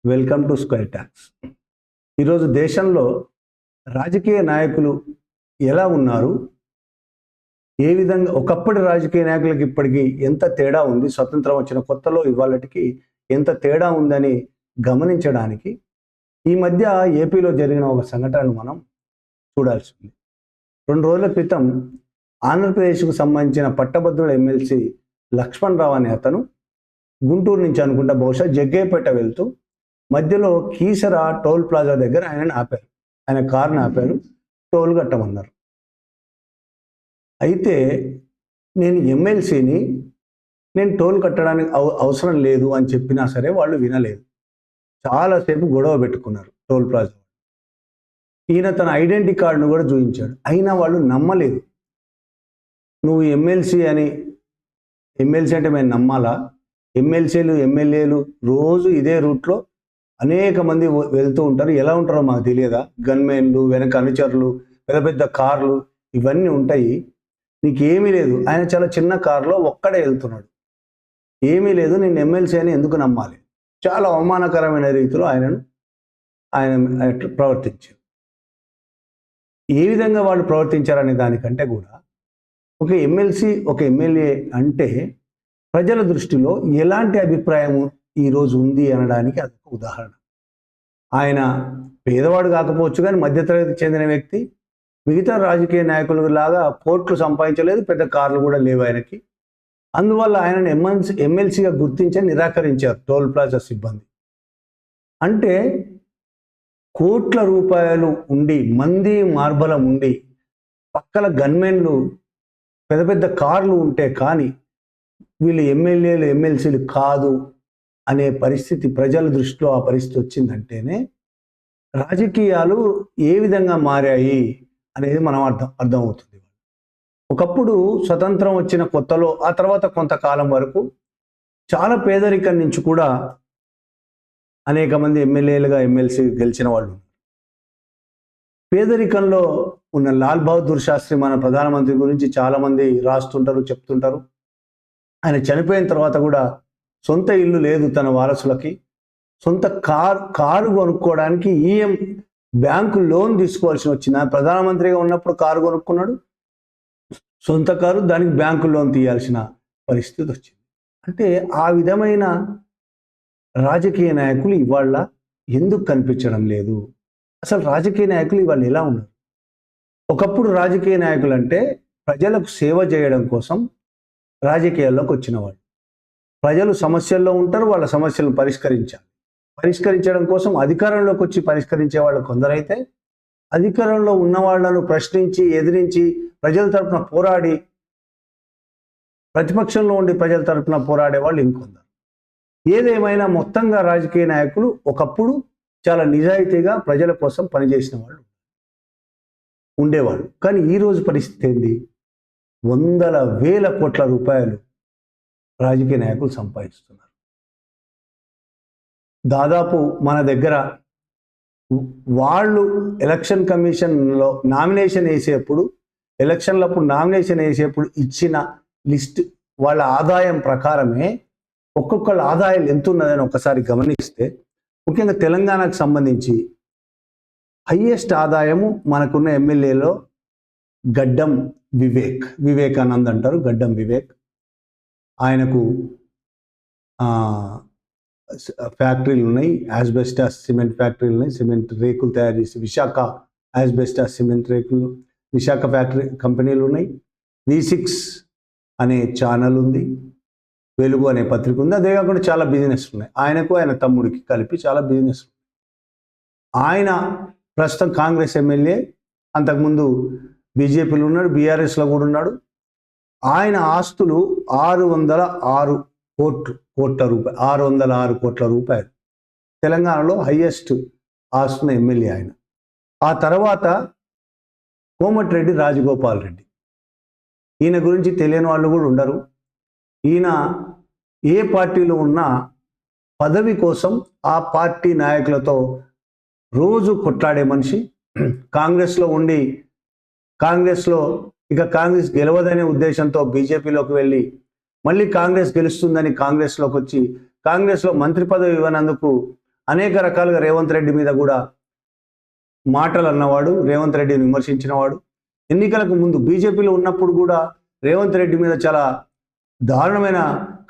Welcome to square talks. ఈరోజు దేశంలో రాజకీయ నాయకులు ఎలా ఉన్నారు, ఏ విధంగా ఒకప్పటి రాజకీయ నాయకులకి ఇప్పటికీ ఎంత తేడా ఉంది, స్వతంత్రం వచ్చిన కొత్తలో ఇవాళకి ఎంత తేడా ఉందని గమనించడానికి ఈ మధ్య ఏపీలో జరిగిన ఒక సంఘటనను మనం చూడాల్సి ఉంది. 2 రోజుల క్రితం ఆంధ్రప్రదేశ్కు సంబంధించిన పట్టభద్రుల ఎమ్మెల్సీ లక్ష్మణ్ రావు అనే అతను గుంటూరు నుంచి అనుకుంటా బహుశా జగ్గయ్యపేట వెళ్తూ మధ్యలో కీసర టోల్ ప్లాజా దగ్గర ఆయన కారుని ఆపారు, టోల్ కట్టమన్నారు. అయితే నేను ఎమ్మెల్సీని, నేను టోల్ కట్టడానికి అవసరం లేదు అని చెప్పినా సరే వాళ్ళు వినలేదు. చాలాసేపు గొడవ పెట్టుకున్నారు టోల్ ప్లాజా. ఈయన తన ఐడెంటిటీ కార్డును కూడా చూపించాడు, అయినా వాళ్ళు నమ్మలేదు. నువ్వు ఎమ్మెల్సీ అంటే మేము నమ్మాలా? ఎమ్మెల్సీలు ఎమ్మెల్యేలు రోజు ఇదే రూట్లో అనేక మంది వెళ్తూ ఉంటారు, ఎలా ఉంటారో మాకు తెలియదా? గన్మెన్లు, వెనక అనుచరులు, పెద్ద పెద్ద కార్లు ఇవన్నీ ఉంటాయి. నీకేమీ లేదు. ఆయన చాలా చిన్న కారులో ఒక్కడే వెళ్తున్నాడు, ఏమీ లేదు. నేను ఎమ్మెల్సీ అని ఎందుకు నమ్మాలి? చాలా అవమానకరమైన రీతిలో ఆయన ప్రవర్తించారు. ఏ విధంగా వాళ్ళు ప్రవర్తించారనే దానికంటే కూడా ఒక ఎమ్మెల్సీ, ఒక ఎమ్మెల్యే అంటే ప్రజల దృష్టిలో ఎలాంటి అభిప్రాయం ఈరోజు ఉంది అనడానికి అదొక ఉదాహరణ. ఆయన పేదవాడు కాకపోవచ్చు, కానీ మధ్యతరగతికి చెందిన వ్యక్తి. మిగతా రాజకీయ నాయకుల లాగా కోట్లు సంపాదించలేదు, పెద్ద కార్లు కూడా లేవు ఆయనకి. అందువల్ల ఆయనను ఎమ్మెల్సీగా గుర్తించి నిరాకరించారు టోల్ ప్లాజా సిబ్బంది. అంటే కోట్ల రూపాయలు ఉండి, మంది మార్బలం ఉండి, పక్కల గన్మెన్లు, పెద్ద పెద్ద కార్లు ఉంటే కానీ వీళ్ళు ఎమ్మెల్యేలు ఎమ్మెల్సీలు కాదు అనే పరిస్థితి ప్రజల దృష్టిలో ఆ పరిస్థితి వచ్చిందంటేనే రాజకీయాలు ఏ విధంగా మారాయి అనేది మనం అర్థమవుతుంది. ఒకప్పుడు స్వతంత్రం వచ్చిన కొత్తలో, ఆ తర్వాత కొంతకాలం వరకు చాలా పేదరికం నుంచి కూడా అనేక మంది ఎమ్మెల్యేలుగా ఎమ్మెల్సీ గెలిచిన వాళ్ళు. పేదరికంలో ఉన్న లాల్ బహదూర్ శాస్త్రి మన ప్రధానమంత్రి గురించి చాలామంది రాస్తుంటారు, చెప్తుంటారు. ఆయన చనిపోయిన తర్వాత కూడా సొంత ఇల్లు లేదు తన వారసులకి. సొంత కారు కొనుక్కోవడానికి బ్యాంకు లోన్ తీసుకోవాల్సి వచ్చింది. ప్రధానమంత్రిగా ఉన్నప్పుడు కారు కొనుక్కున్నాడు, సొంత కారు, దానికి బ్యాంకు లోన్ తీయాల్సిన పరిస్థితి వచ్చింది. అంటే ఆ విధమైన రాజకీయ నాయకులు ఇవాళ ఎందుకు కనిపించడం లేదు? అసలు రాజకీయ నాయకులు ఇవాళ ఎలా ఉన్నారు? ఒకప్పుడు రాజకీయ నాయకులు అంటే ప్రజలకు సేవ చేయడం కోసం రాజకీయాల్లోకి వచ్చిన వాళ్ళు. ప్రజలు సమస్యల్లో ఉంటారు, వాళ్ళ సమస్యలను పరిష్కరించడం కోసం అధికారంలోకి వచ్చి పరిష్కరించే వాళ్ళు కొందరైతే, అధికారంలో ఉన్న వాళ్ళను ప్రశ్నించి, ఎదిరించి, ప్రజల తరపున పోరాడి, ప్రతిపక్షంలో ఉండి ప్రజల తరపున పోరాడే వాళ్ళు ఇంకొందరు. ఏదేమైనా మొత్తంగా రాజకీయ నాయకులు ఒకప్పుడు చాలా నిజాయితీగా ప్రజల కోసం పనిచేసిన వాళ్ళు ఉండేవాళ్ళు. కానీ ఈరోజు పరిస్థితి ఏంది? వందల వేల కోట్ల రూపాయలు రాజకీయ నాయకులు సంపాదిస్తున్నారు. దాదాపు మన దగ్గర వాళ్ళు ఎలక్షన్ కమిషన్లో నామినేషన్ వేసేప్పుడు ఇచ్చిన లిస్ట్, వాళ్ళ ఆదాయం ప్రకారమే ఒక్కొక్కళ్ళ ఆదాయాలు ఎంత ఉన్నదని ఒకసారి గమనిస్తే, ముఖ్యంగా తెలంగాణకు సంబంధించి హైయెస్ట్ ఆదాయము మనకున్న ఎమ్మెల్యేలో గడ్డం వివేకానంద్ అంటారు. గడ్డం వివేక్. ఆయనకు ఫ్యాక్టరీలు ఉన్నాయి, యాస్బెస్టాస్ సిమెంట్ ఫ్యాక్టరీలు ఉన్నాయి, సిమెంట్ రేకులు తయారు చేసి విశాఖ యాస్బెస్టాస్ సిమెంట్ రేకులు, విశాఖ ఫ్యాక్టరీ కంపెనీలు ఉన్నాయి. V6 అనే ఛానల్ ఉంది, వెలుగు అనే పత్రిక ఉంది. అదే కాకుండా చాలా బిజినెస్ ఉన్నాయి. ఆయనకు ఆయన తమ్ముడికి కలిపి చాలా బిజినెస్ ఉన్నాయి. ఆయన ప్రస్తుతం కాంగ్రెస్ ఎమ్మెల్యే, అంతకుముందు బీజేపీలో ఉన్నాడు, బీఆర్ఎస్లో కూడా ఉన్నాడు. ఆయన ఆస్తులు 606 కోట్ల రూపాయలు. తెలంగాణలో హైయెస్ట్ ఆస్తున్న ఎమ్మెల్యే ఆయన. ఆ తర్వాత కోమటిరెడ్డి రాజగోపాల్ రెడ్డి. ఈయన గురించి తెలియని వాళ్ళు కూడా ఉండరు. ఈయన ఏ పార్టీలో ఉన్నా పదవి కోసం ఆ పార్టీ నాయకులతో రోజు కొట్లాడే మనిషి. కాంగ్రెస్లో ఉండి కాంగ్రెస్ గెలవదనే ఉద్దేశంతో బీజేపీలోకి వెళ్ళి, మళ్ళీ కాంగ్రెస్ గెలుస్తుందని కాంగ్రెస్లోకి వచ్చి, కాంగ్రెస్లో మంత్రి పదవి ఇవ్వనందుకు అనేక రకాలుగా రేవంత్ రెడ్డి మీద కూడా మాటలు అన్నవాడు, రేవంత్ రెడ్డిని విమర్శించినవాడు. ఎన్నికలకు ముందు బీజేపీలో ఉన్నప్పుడు కూడా రేవంత్ రెడ్డి మీద చాలా దారుణమైన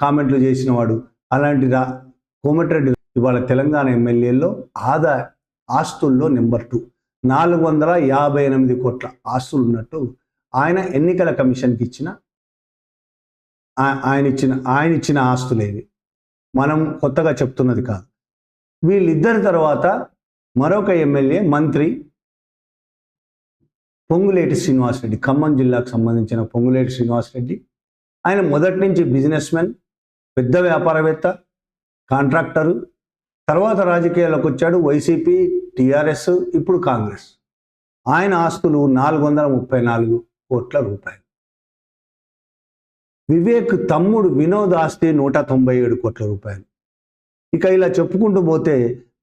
కామెంట్లు చేసినవాడు. అలాంటి కోమటిరెడ్డి ఇవాళ తెలంగాణ ఎమ్మెల్యేల్లో ఆస్తుల్లో నెంబర్ 2, 458 కోట్ల ఆస్తులు ఉన్నట్టు ఆయన ఎన్నికల కమిషన్కి ఇచ్చిన ఆయన ఇచ్చిన ఆస్తులేవి, మనం కొత్తగా చెప్తున్నది కాదు. వీళ్ళిద్దరి తర్వాత మరొక ఎమ్మెల్యే మంత్రి పొంగులేటి శ్రీనివాసరెడ్డి, ఖమ్మం జిల్లాకు సంబంధించిన పొంగులేటి శ్రీనివాసరెడ్డి. ఆయన మొదటి నుంచి బిజినెస్ మ్యాన్, పెద్ద వ్యాపారవేత్త, కాంట్రాక్టరు. తర్వాత రాజకీయాల్లోకి వచ్చాడు. వైసీపీ, టీఆర్ఎస్, ఇప్పుడు కాంగ్రెస్. ఆయన ఆస్తులు 434 కోట్ల రూపాయలు. వివేక్ తమ్ముడు వినోద్ ఆస్తి 197 కోట్ల రూపాయలు. ఇక ఇలా చెప్పుకుంటూ పోతే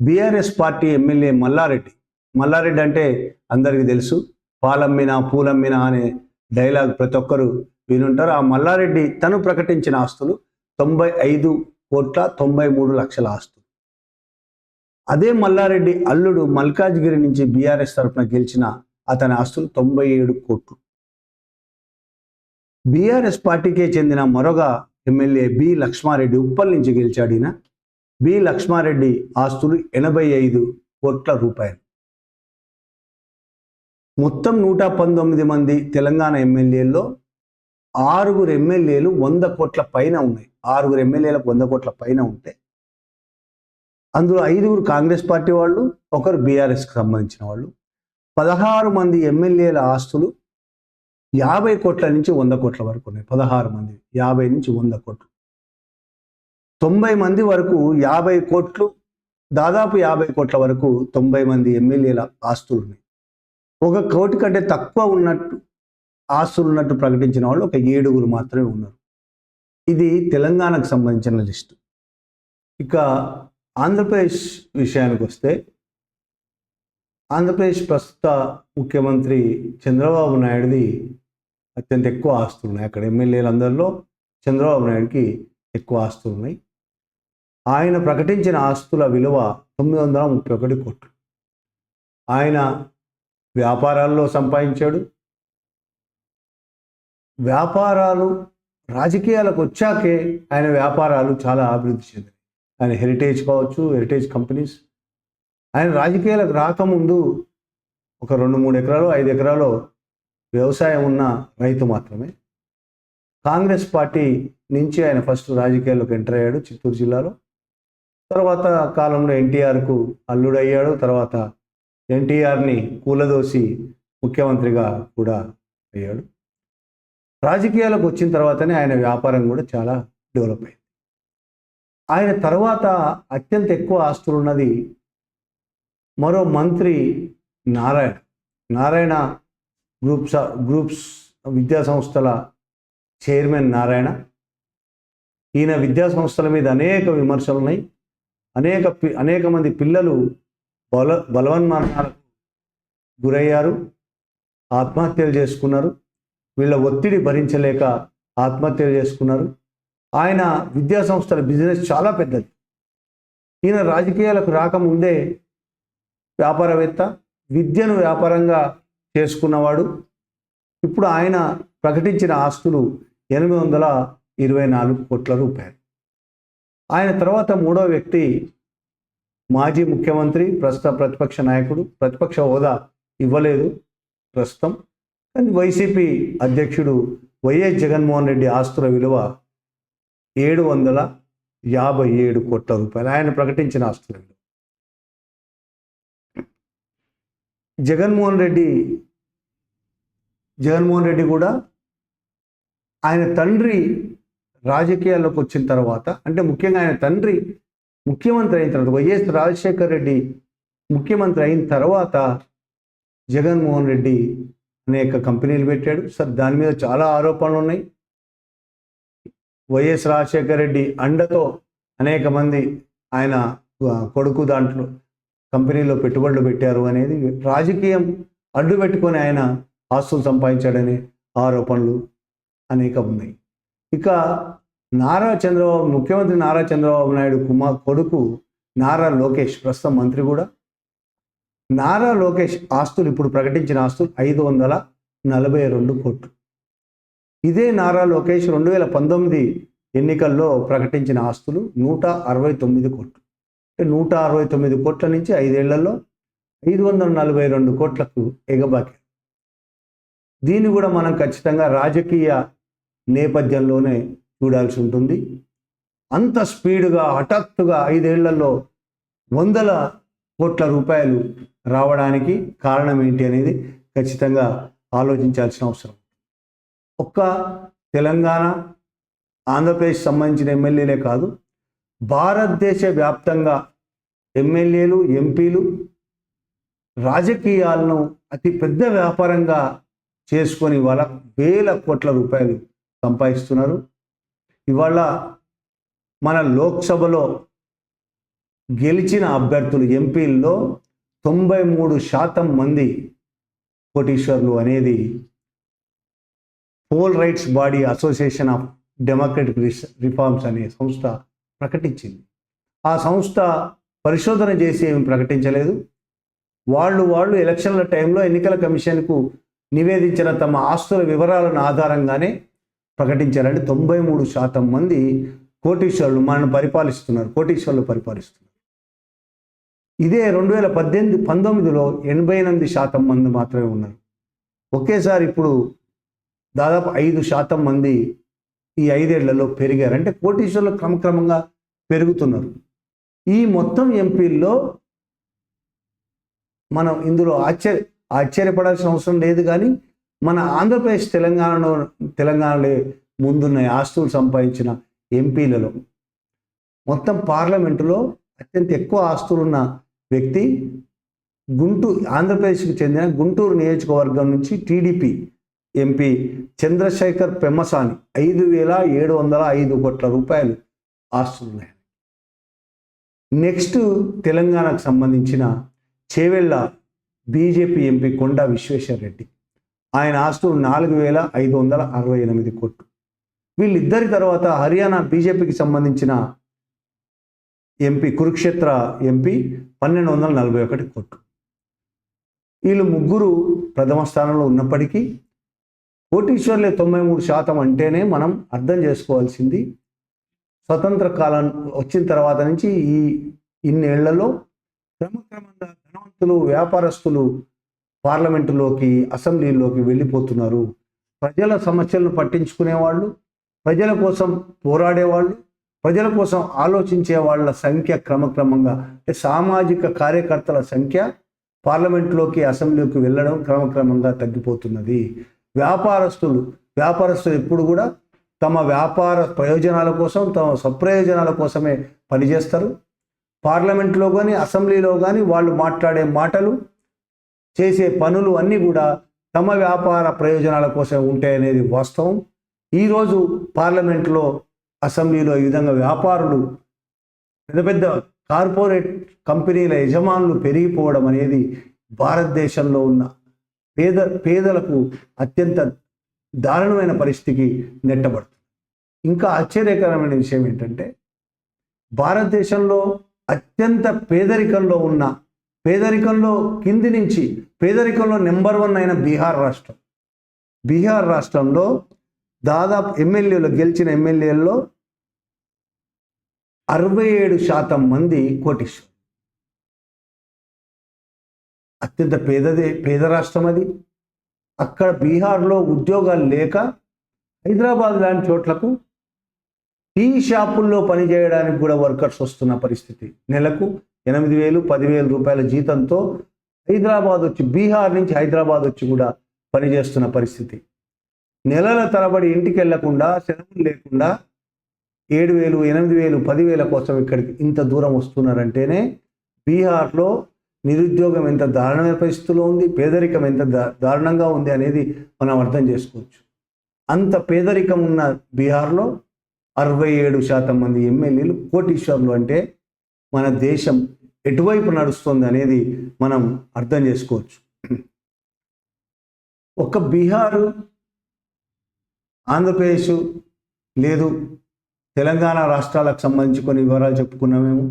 బీఆర్ఎస్ పార్టీ ఎమ్మెల్యే మల్లారెడ్డి అంటే అందరికీ తెలుసు. పాలమ్మినా పూలమ్మినా అనే డైలాగ్ ప్రతి ఒక్కరు వినుంటారు. ఆ మల్లారెడ్డి తను ప్రకటించిన ఆస్తులు 95,93,00,000 ఆస్తులు. అదే మల్లారెడ్డి అల్లుడు మల్కాజ్గిరి నుంచి బీఆర్ఎస్ తరఫున గెలిచిన అతని ఆస్తులు 97 కోట్లు. బీఆర్ఎస్ పార్టీకే చెందిన మరొక ఎమ్మెల్యే బి లక్ష్మారెడ్డి, ఉప్పల్ నుంచి గెలిచాడు. ఈయన బి లక్ష్మారెడ్డి ఆస్తులు 85 కోట్ల రూపాయలు. మొత్తం 119 మంది తెలంగాణ ఎమ్మెల్యేల్లో 6 ఎమ్మెల్యేలు 100 కోట్ల పైన ఉన్నాయి. 6 ఎమ్మెల్యేలకు 100 కోట్ల పైన ఉంటే అందులో 5 కాంగ్రెస్ పార్టీ వాళ్ళు, 1 బీఆర్ఎస్కి సంబంధించిన వాళ్ళు. 16 మంది ఎమ్మెల్యేల ఆస్తులు 50 కోట్ల నుంచి 100 కోట్ల వరకు ఉన్నాయి. 16 మంది 50 నుంచి 100 కోట్లు. 90 మంది వరకు 50 కోట్లు, దాదాపు 50 కోట్ల వరకు 90 మంది ఎమ్మెల్యేల ఆస్తులు ఉన్నాయి. 1 కోటి కంటే తక్కువ ఉన్నట్టు ఆస్తులు ఉన్నట్టు ప్రకటించిన వాళ్ళు ఒక 7 మాత్రమే ఉన్నారు. ఇది తెలంగాణకు సంబంధించిన లిస్టు. ఇక ఆంధ్రప్రదేశ్ విషయానికి వస్తే, ఆంధ్రప్రదేశ్ ప్రస్తుత ముఖ్యమంత్రి చంద్రబాబు నాయుడుది అత్యంత ఎక్కువ ఆస్తులు ఉన్నాయి. అక్కడ ఎమ్మెల్యేలందరిలో చంద్రబాబు నాయుడుకి ఎక్కువ ఆస్తులు ఉన్నాయి. ఆయన ప్రకటించిన ఆస్తుల విలువ 931 కోట్లు. ఆయన వ్యాపారాల్లో సంపాదించాడు. వ్యాపారాలు రాజకీయాలకు వచ్చాకే ఆయన వ్యాపారాలు చాలా అభివృద్ధి చెందాయి. ఆయన హెరిటేజ్ కావచ్చు, హెరిటేజ్ కంపెనీస్. ఆయన రాజకీయాలకు రాకముందు ఒక 2-3 ఎకరాలు 5 ఎకరాలు వ్యవసాయం ఉన్న రైతు మాత్రమే. కాంగ్రెస్ పార్టీ నుంచి ఆయన ఫస్ట్ రాజకీయాల్లోకి ఎంటర్ అయ్యాడు చిత్తూరు జిల్లాలో. తర్వాత కాలంలో ఎన్టీఆర్కు అల్లుడయ్యాడు. తర్వాత ఎన్టీఆర్ని కూలదోసి ముఖ్యమంత్రిగా కూడా అయ్యాడు. రాజకీయాలకు వచ్చిన తర్వాతనే ఆయన వ్యాపారం కూడా చాలా డెవలప్ అయింది. ఆయన తర్వాత అత్యంత ఎక్కువ ఆస్తులు ఉన్నది మరో మంత్రి నారాయణ గ్రూప్స్ విద్యా సంస్థల చైర్మన్ నారాయణ. ఈయన విద్యా సంస్థల మీద అనేక విమర్శలు ఉన్నాయి. అనేక మంది పిల్లలు బలవన్మరణాలకు గురయ్యారు, ఆత్మహత్యలు చేసుకున్నారు. వీళ్ళ ఒత్తిడి భరించలేక ఆత్మహత్యలు చేసుకున్నారు. ఆయన విద్యా సంస్థల బిజినెస్ చాలా పెద్దది. ఈయన రాజకీయాలకు రాకముందే వ్యాపారవేత్త, విద్యను వ్యాపారంగా చేసుకున్నవాడు. ఇప్పుడు ఆయన ప్రకటించిన ఆస్తులు 824 కోట్ల రూపాయలు. ఆయన తర్వాత 3వ వ్యక్తి మాజీ ముఖ్యమంత్రి, ప్రస్తుత ప్రతిపక్ష నాయకుడు. ప్రతిపక్ష హోదా ఇవ్వలేదు ప్రస్తుతం, కానీ వైసీపీ అధ్యక్షుడు వైఎస్ జగన్మోహన్ రెడ్డి ఆస్తుల విలువ 757 కోట్ల రూపాయలు. ఆయన ప్రకటించిన ఆస్తుల విలువ. జగన్మోహన్ రెడ్డి కూడా ఆయన తండ్రి రాజకీయాల్లోకి వచ్చిన తర్వాత, అంటే ముఖ్యంగా ఆయన తండ్రి ముఖ్యమంత్రి అయిన తర్వాత, వైఎస్ రాజశేఖర రెడ్డి ముఖ్యమంత్రి అయిన తర్వాత జగన్మోహన్ రెడ్డి అనేక కంపెనీలు పెట్టాడు. సార్, దాని మీద చాలా ఆరోపణలు ఉన్నాయి. వైఎస్ రాజశేఖర రెడ్డి అండతో అనేక మంది ఆయన కొడుకు దాంట్లో కంపెనీలో పెట్టుబడులు పెట్టారు అనేది, రాజకీయం అడ్డు పెట్టుకొని ఆయన ఆస్తులు సంపాదించాడనే ఆరోపణలు అనేక ఉన్నాయి. ఇక ముఖ్యమంత్రి నారా చంద్రబాబు నాయుడు కొడుకు నారా లోకేష్ ప్రస్తుతం మంత్రి కూడా. నారా లోకేష్ ఆస్తులు ఇప్పుడు ప్రకటించిన ఆస్తులు 542 కోట్లు. ఇదే నారా లోకేష్ 2019 ఎన్నికల్లో ప్రకటించిన ఆస్తులు 169 కోట్లు. అంటే 169 కోట్ల నుంచి 5 ఏళ్లలో 542 కోట్లకు ఎగబాకారు. దీన్ని కూడా మనం ఖచ్చితంగా రాజకీయ నేపథ్యంలోనే చూడాల్సి ఉంటుంది. అంత స్పీడ్గా హఠాత్తుగా 5 ఏళ్లలో 100 కోట్ల రూపాయలు రావడానికి కారణం ఏంటి అనేది ఖచ్చితంగా ఆలోచించాల్సిన అవసరం. ఒక్క తెలంగాణ, ఆంధ్రప్రదేశ్ సంబంధించిన ఎమ్మెల్యేలే కాదు, భారతదేశ వ్యాప్తంగా ఎమ్మెల్యేలు, ఎంపీలు రాజకీయాలను అతి పెద్ద వ్యాపారంగా చేసుకొని ఇవాళ వేల కోట్ల రూపాయలు సంపాదిస్తున్నారు. ఇవాళ మన లోక్సభలో గెలిచిన అభ్యర్థులు ఎంపీల్లో 93% మంది కోటీశ్వర్లు అనేది poll rights body association of democratic reforms అనే సంస్థ ప్రకటించింది. ఆ సంస్థ పరిశోధన చేసి ఏమి ప్రకటించలేదు. వాళ్ళు ఎలక్షన్ల టైంలో ఎన్నికల కమిషన్కు నివేదించిన తమ ఆస్తుల వివరాలను ఆధారంగానే ప్రకటించారంటే 93% మంది కోటీశ్వర్లు మనల్ని పరిపాలిస్తున్నారు, కోటీశ్వర్లు పరిపాలిస్తున్నారు. ఇదే 2019లో 88% మంది మాత్రమే ఉన్నారు. ఒకేసారి ఇప్పుడు దాదాపు 5% మంది ఈ 5 ఏళ్లలో పెరిగారు. అంటే కోటీశ్వర్లు క్రమక్రమంగా పెరుగుతున్నారు. ఈ మొత్తం ఎంపీల్లో మనం ఇందులో ఆశ్చర్యపడాల్సిన అవసరం లేదు. కానీ మన ఆంధ్రప్రదేశ్ తెలంగాణలో ముందున్న ఆస్తులు సంపాదించిన ఎంపీలలో మొత్తం పార్లమెంటులో అత్యంత ఎక్కువ ఆస్తులున్న వ్యక్తి ఆంధ్రప్రదేశ్కి చెందిన గుంటూరు నియోజకవర్గం నుంచి టీడీపీ ఎంపీ చంద్రశేఖర్ పెమ్మసాని 5,705 కోట్ల రూపాయలు ఆస్తులున్నాయి. నెక్స్ట్ తెలంగాణకు సంబంధించిన చేవెళ్ళ బీజేపీ ఎంపీ కొండా విశ్వేశ్వరరెడ్డి, ఆయన ఆస్తులు 4,568 కోట్లు. వీళ్ళిద్దరి తర్వాత హర్యానా బీజేపీకి సంబంధించిన ఎంపీ కురుక్షేత్ర ఎంపీ 1,241 కోట్లు. వీళ్ళు ముగ్గురు ప్రథమ స్థానంలో ఉన్నప్పటికీ కోటీశ్వర్లే 93% అంటేనే మనం అర్థం చేసుకోవాల్సింది స్వతంత్ర కాలం వచ్చిన తర్వాత నుంచి ఇన్నేళ్లలో క్రమక్రమంగా ధనవంతులు, వ్యాపారస్తులు పార్లమెంటులోకి, అసెంబ్లీలోకి వెళ్ళిపోతున్నారు. ప్రజల సమస్యలను పట్టించుకునేవాళ్ళు, ప్రజల కోసం పోరాడేవాళ్ళు, ప్రజల కోసం ఆలోచించే వాళ్ళ సంఖ్య క్రమక్రమంగా, అంటే సామాజిక కార్యకర్తల సంఖ్య పార్లమెంట్లోకి, అసెంబ్లీకి వెళ్ళడం క్రమక్రమంగా తగ్గిపోతున్నది. వ్యాపారస్తులు ఎప్పుడు కూడా తమ వ్యాపార ప్రయోజనాల కోసం, తమ స్వప్రయోజనాల కోసమే పనిచేస్తారు. పార్లమెంట్లో కానీ, అసెంబ్లీలో కానీ వాళ్ళు మాట్లాడే మాటలు, చేసే పనులు అన్నీ కూడా తమ వ్యాపార ప్రయోజనాల కోసం ఉంటాయనేది వాస్తవం. ఈరోజు పార్లమెంట్లో, అసెంబ్లీలో ఈ విధంగా వ్యాపారులు, పెద్ద పెద్ద కార్పొరేట్ కంపెనీల యజమానులు పెరిగిపోవడం అనేది భారతదేశంలో ఉన్న పేదలకు అత్యంత దారుణమైన పరిస్థితికి నెట్టబడుతుంది. ఇంకా ఆశ్చర్యకరమైన విషయం ఏంటంటే, భారతదేశంలో అత్యంత పేదరికంలో కింది నుంచి పేదరికంలో నెంబర్ 1 అయిన బీహార్ రాష్ట్రంలో దాదాపు గెలిచిన ఎమ్మెల్యేల్లో 67% మంది కోటీశ్వరులు. అత్యంత పేద రాష్ట్రం అది. అక్కడ బీహార్లో ఉద్యోగాలు లేక హైదరాబాద్ లాంటి చోట్లకు టీ షాపుల్లో పనిచేయడానికి కూడా వర్కర్స్ వస్తున్న పరిస్థితి. నెలకు 8,000, 10,000 రూపాయల జీతంతో బీహార్ నుంచి హైదరాబాద్ వచ్చి కూడా పనిచేస్తున్న పరిస్థితి. నెలల తరబడి ఇంటికి వెళ్లకుండా, సెలవులు లేకుండా 7,000, 8,000, 10,000 కోసం ఇక్కడికి ఇంత దూరం వస్తున్నారంటేనే బీహార్లో నిరుద్యోగం ఎంత దారుణమైన పరిస్థితిలో ఉంది, పేదరికం ఎంత దారుణంగా ఉంది అనేది మనం అర్థం చేసుకోవచ్చు. అంత పేదరికం ఉన్న బీహార్లో 67% మంది ఎమ్మెల్యేలు కోటీశ్వర్లు. అంటే మన దేశం ఎటువైపు నడుస్తుంది అనేది మనం అర్థం చేసుకోవచ్చు. ఒక బీహారు, ఆంధ్రప్రదేశ్ లేదు, తెలంగాణ రాష్ట్రాలకు సంబంధించి కొన్ని వివరాలు చెప్పుకున్నామేమో.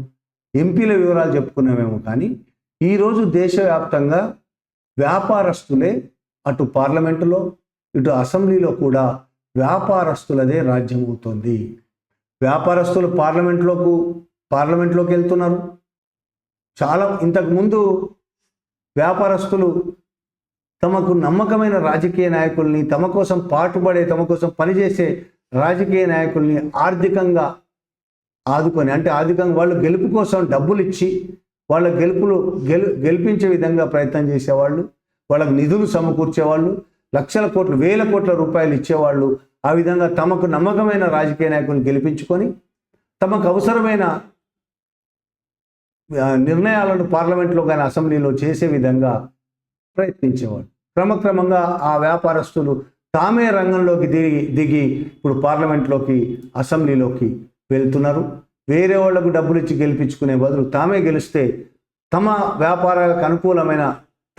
ఎంపీల వివరాలు చెప్పుకున్నామేమో, కానీ ఈరోజు దేశవ్యాప్తంగా వ్యాపారస్తులే అటు పార్లమెంటులో ఇటు అసెంబ్లీలో కూడా వ్యాపారస్తులదే రాజ్యం అవుతుంది. వ్యాపారస్తులు పార్లమెంట్లోకి వెళ్తున్నారు. చాలా ఇంతకుముందు వ్యాపారస్తులు తమకు నమ్మకమైన రాజకీయ నాయకుల్ని, తమ కోసం పాటుపడే, తమ కోసం పనిచేసే రాజకీయ నాయకుల్ని ఆర్థికంగా ఆదుకొని, అంటే ఆర్థికంగా వాళ్ళు గెలుపు కోసం డబ్బులు ఇచ్చి వాళ్ళ గెలిపించే విధంగా ప్రయత్నం చేసేవాళ్ళు, వాళ్ళకు నిధులు సమకూర్చేవాళ్ళు, లక్షల కోట్లు వేల కోట్ల రూపాయలు ఇచ్చేవాళ్ళు. ఆ విధంగా తమకు నమ్మకమైన రాజకీయ నాయకులను గెలిపించుకొని తమకు అవసరమైన నిర్ణయాలను పార్లమెంట్లో కానీ అసెంబ్లీలో చేసే విధంగా ప్రయత్నించేవాళ్ళు. క్రమక్రమంగా ఆ వ్యాపారస్తులు తామే రంగంలోకి దిగి ఇప్పుడు పార్లమెంట్లోకి అసెంబ్లీలోకి వెళ్తున్నారు. వేరే వాళ్లకు డబ్బులు ఇచ్చి గెలిపించుకునే బదులు తామే గెలిస్తే తమ వ్యాపారాలకు అనుకూలమైన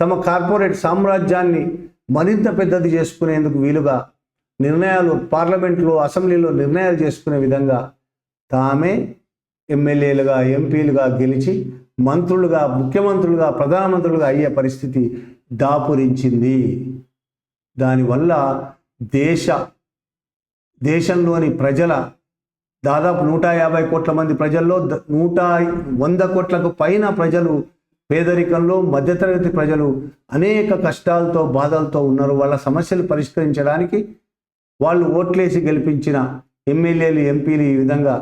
తమ కార్పొరేట్ సామ్రాజ్యాన్ని మరింత పెద్దది చేసుకునేందుకు వీలుగా నిర్ణయాలు పార్లమెంట్లో అసెంబ్లీలో నిర్ణయాలు చేసుకునే విధంగా తామే ఎమ్మెల్యేలుగా ఎంపీలుగా గెలిచి మంత్రులుగా, ముఖ్యమంత్రులుగా, ప్రధానమంత్రులుగా అయ్యే పరిస్థితి దాపురించింది. దానివల్ల దేశంలోని ప్రజల దాదాపు 150 కోట్ల మంది ప్రజల్లో 100 కోట్లకు పైన ప్రజలు పేదరికంలో, మధ్యతరగతి ప్రజలు అనేక కష్టాలతో బాధలతో ఉన్నారు. వాళ్ళ సమస్యలు పరిష్కరించడానికి వాళ్ళు గెలిపించిన ఎమ్మెల్యేలు, ఎంపీలు ఈ విధంగా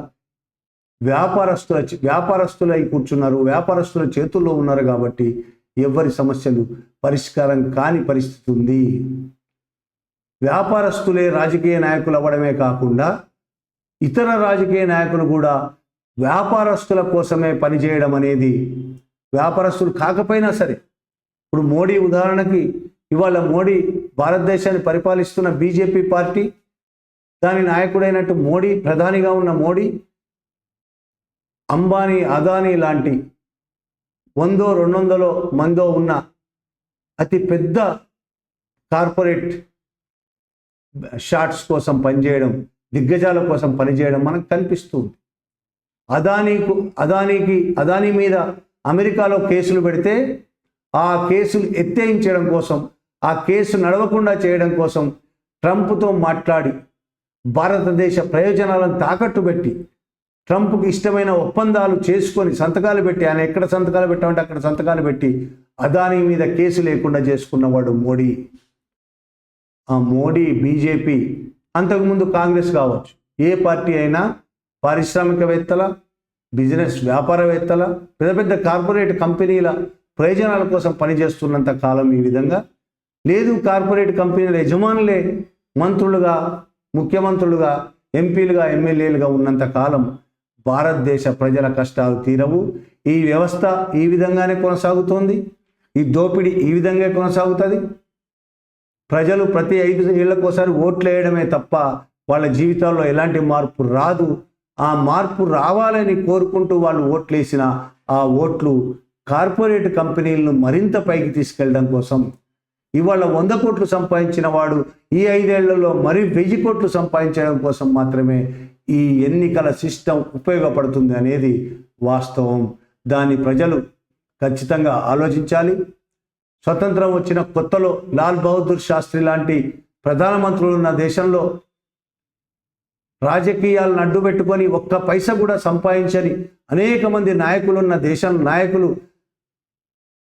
వ్యాపారస్తులై కూర్చున్నారు. వ్యాపారస్తుల చేతుల్లో ఉన్నారు కాబట్టి ఎవరి సమస్యలు పరిష్కారం కాని పరిస్థితి ఉంది. వ్యాపారస్తులే రాజకీయ నాయకులు అవ్వడమే కాకుండా ఇతర రాజకీయ నాయకులు కూడా వ్యాపారస్తుల కోసమే పనిచేయడం అనేది, వ్యాపారస్తులు కాకపోయినా సరే, ఇప్పుడు మోడీ ఉదాహరణకి, ఇవాళ మోడీ భారతదేశాన్ని పరిపాలిస్తున్న బీజేపీ పార్టీ, దాని నాయకుడైనట్టు మోడీ, ప్రధానిగా ఉన్న మోడీ అంబానీ, అదానీ లాంటి 100-200 మందో ఉన్న అతి పెద్ద కార్పొరేట్ షాట్స్ కోసం పనిచేయడం, దిగ్గజాల కోసం పనిచేయడం మనకు కనిపిస్తుంది. అదానీ మీద అమెరికాలో కేసులు పెడితే ఆ కేసులు ఎత్తేయించడం కోసం, ఆ కేసు నడవకుండా చేయడం కోసం ట్రంప్తో మాట్లాడి భారతదేశ ప్రయోజనాలను తాకట్టు పెట్టి ట్రంప్కి ఇష్టమైన ఒప్పందాలు చేసుకొని సంతకాలు పెట్టి, ఆయన ఎక్కడ సంతకాలు పెట్టామంటే అక్కడ సంతకాలు పెట్టి అదానీ మీద కేసు లేకుండా చేసుకున్నవాడు మోడీ. ఆ మోడీ, బీజేపీ, అంతకుముందు కాంగ్రెస్ కావచ్చు, ఏ పార్టీ అయినా పారిశ్రామికవేత్తల, బిజినెస్ వ్యాపారవేత్తల, పెద్ద పెద్ద కార్పొరేట్ కంపెనీల ప్రయోజనాల కోసం పనిచేస్తున్నంత కాలం ఈ విధంగా లేదు. కార్పొరేట్ కంపెనీల యజమానులే మంత్రులుగా, ముఖ్యమంత్రులుగా, ఎంపీలుగా, ఎమ్మెల్యేలుగా ఉన్నంత కాలం భారతదేశ ప్రజల కష్టాలు తీరవు. ఈ వ్యవస్థ ఈ విధంగానే కొనసాగుతోంది. ఈ దోపిడీ ఈ విధంగా కొనసాగుతుంది. ప్రజలు ప్రతి 5 ఏళ్లకోసారి ఓట్లు వేయడమే తప్ప వాళ్ళ జీవితాల్లో ఎలాంటి మార్పు రాదు. ఆ మార్పు రావాలని కోరుకుంటూ వాళ్ళు ఓట్లు వేసిన ఆ ఓట్లు కార్పొరేట్ కంపెనీలను మరింత పైకి తీసుకెళ్ళడం కోసం, ఇవాళ 100 కోట్లు సంపాదించిన వాడు ఈ 5 ఏళ్లలో మరి 1000 కోట్లు సంపాదించడం కోసం మాత్రమే ఈ ఎన్నికల సిస్టమ్ ఉపయోగపడుతుంది అనేది వాస్తవం. దాన్ని ప్రజలు ఖచ్చితంగా ఆలోచించాలి. స్వతంత్రం వచ్చిన కొత్తలో లాల్ బహదూర్ శాస్త్రి లాంటి ప్రధానమంత్రులు ఉన్న దేశంలో రాజకీయాలను అడ్డుపెట్టుకొని ఒక్క పైసా కూడా సంపాదించని అనేక మంది నాయకులున్న నాయకులు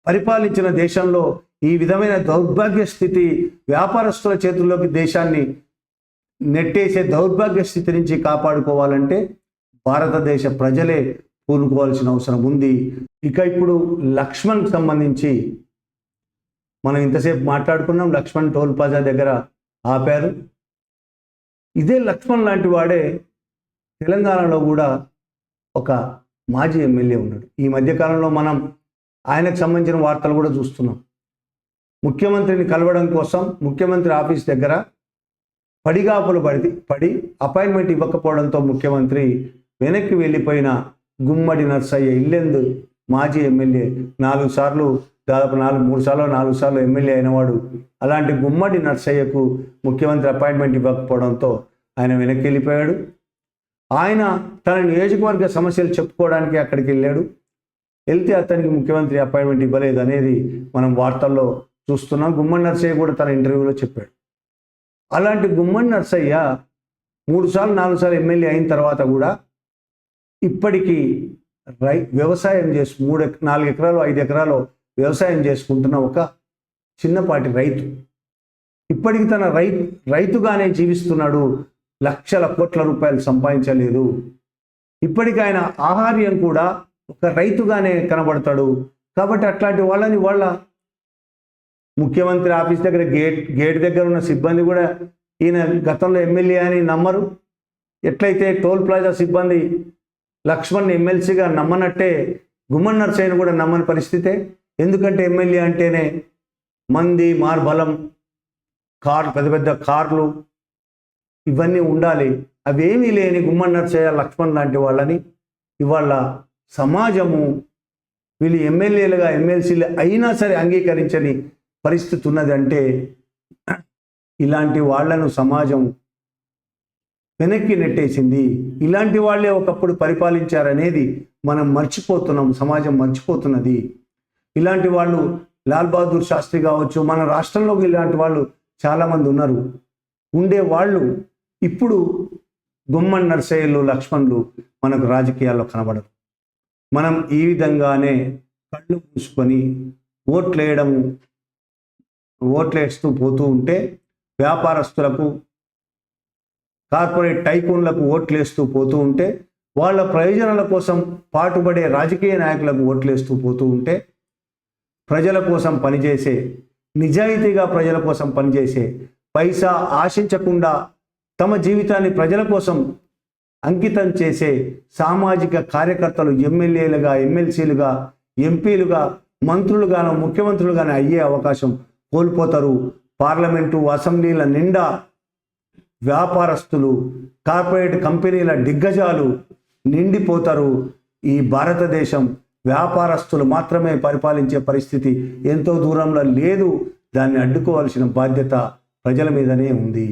పరిపాలించిన దేశంలో ఈ విధమైన దౌర్భాగ్య స్థితి, వ్యాపారస్తుల చేతుల్లోకి దేశాన్ని నెట్టేసే దౌర్భాగ్య స్థితి నుంచి కాపాడుకోవాలంటే భారతదేశ ప్రజలే పూనుకోవాల్సిన అవసరం ఉంది. ఇక ఇప్పుడు లక్ష్మణ్కి సంబంధించి మనం ఇంతసేపు మాట్లాడుకున్నాం. లక్ష్మణ్ టోల్ ప్లాజా దగ్గర ఆపారు. ఇదే లక్ష్మణ్ లాంటి వాడే తెలంగాణలో కూడా ఒక మాజీ ఎమ్మెల్యే ఉన్నాడు. ఈ మధ్యకాలంలో మనం ఆయనకు సంబంధించిన వార్తలు కూడా చూస్తున్నాం. ముఖ్యమంత్రిని కలవడం కోసం ముఖ్యమంత్రి ఆఫీస్ దగ్గర పడిగాపులు పడి అపాయింట్మెంట్ ఇవ్వకపోవడంతో ముఖ్యమంత్రి వెనక్కి వెళ్ళిపోయిన గుమ్మడి నర్సయ్య ఇల్లెందు మాజీ ఎమ్మెల్యే, 4 సార్లు, దాదాపు 3 సార్లు 4 సార్లు ఎమ్మెల్యే అయినవాడు. అలాంటి గుమ్మడి నర్సయ్యకు ముఖ్యమంత్రి అపాయింట్మెంట్ ఇవ్వకపోవడంతో ఆయన వెనక్కి వెళ్ళిపోయాడు. ఆయన తన నియోజకవర్గ సమస్యలు చెప్పుకోవడానికి అక్కడికి వెళ్ళాడు. వెళ్తే అతనికి ముఖ్యమంత్రి అపాయింట్మెంట్ ఇవ్వలేదు అనేది మనం వార్తల్లో చూస్తున్నాం. గుమ్మడి నర్సయ్య కూడా తన ఇంటర్వ్యూలో చెప్పాడు. అలాంటి గుమ్మడి నర్సయ్య 3 సార్లు 4 సార్లు ఎమ్మెల్యే అయిన తర్వాత కూడా ఇప్పటికీ వ్యవసాయం చేసి 4 ఎకరాలు 5 ఎకరాలు వ్యవసాయం చేసుకుంటున్న ఒక చిన్నపాటి రైతు ఇప్పటికి తన రైతుగానే జీవిస్తున్నాడు. లక్షల కోట్ల రూపాయలు సంపాదించలేదు. ఇప్పటికి ఆయన ఆహార్యం కూడా ఒక రైతుగానే కనబడతాడు. కాబట్టి అట్లాంటి వాళ్ళ ముఖ్యమంత్రి ఆఫీస్ దగ్గర గేట్ దగ్గర ఉన్న సిబ్బంది కూడా ఈయన గతంలో ఎమ్మెల్యే అని నమ్మరు. ఎట్లయితే టోల్ ప్లాజా సిబ్బంది లక్ష్మణ్ ఎమ్మెల్సీగా నమ్మనట్టే గుమ్మడి నర్సయ్యను కూడా నమ్మని పరిస్థితే. ఎందుకంటే ఎమ్మెల్యే అంటేనే మంది మార్బలం, పెద్ద పెద్ద కార్లు ఇవన్నీ ఉండాలి. అవేమీ లేని గుమ్మడి నర్సయ్య లక్ష్మణ్ లాంటి వాళ్ళని ఇవాళ సమాజము వీళ్ళు ఎమ్మెల్యేలుగా ఎమ్మెల్సీలు అయినా సరే అంగీకరించని పరిస్థితి ఉన్నది. అంటే ఇలాంటి వాళ్లను సమాజం వెనక్కి నెట్టేసింది. ఇలాంటి వాళ్ళే ఒకప్పుడు పరిపాలించారనేది మనం మర్చిపోతున్నాం, సమాజం మర్చిపోతున్నది. ఇలాంటి వాళ్ళు లాల్ బహదూర్ శాస్త్రి కావచ్చు, మన రాష్ట్రంలో ఇలాంటి వాళ్ళు చాలామంది ఉన్నారు. ఉండేవాళ్ళు ఇప్పుడు గుమ్మడి నర్సయ్యలు లక్ష్మణులు మనకు రాజకీయాల్లో కనబడరు. మనం ఈ విధంగానే కళ్ళు మూసుకొని ఓట్లేస్తూ పోతూ ఉంటే వ్యాపారస్తులకు, కార్పొరేట్ టైకూన్లకు ఓట్లేస్తూ పోతూ ఉంటే, వాళ్ళ ప్రయోజనాల కోసం పాటుపడే రాజకీయ నాయకులకు ఓట్లేస్తూ పోతూ ఉంటే, ప్రజల కోసం పనిచేసే, నిజాయితీగా ప్రజల కోసం పనిచేసే, పైసా ఆశించకుండా తమ జీవితాన్ని ప్రజల కోసం అంకితం చేసే సామాజిక కార్యకర్తలు ఎమ్మెల్యేలుగా, ఎమ్మెల్సీలుగా, ఎంపీలుగా, మంత్రులుగాను, ముఖ్యమంత్రులుగాను అయ్యే అవకాశం కోల్పోతారు. పార్లమెంటు, అసెంబ్లీల నిండా వ్యాపారస్తులు, కార్పొరేట్ కంపెనీల దిగ్గజాలు నిండిపోతారు. ఈ భారతదేశం వ్యాపారస్తులు మాత్రమే పరిపాలించే పరిస్థితి ఎంతో దూరంలో లేదు. దాన్ని అడ్డుకోవాల్సిన బాధ్యత ప్రజల మీదనే ఉంది.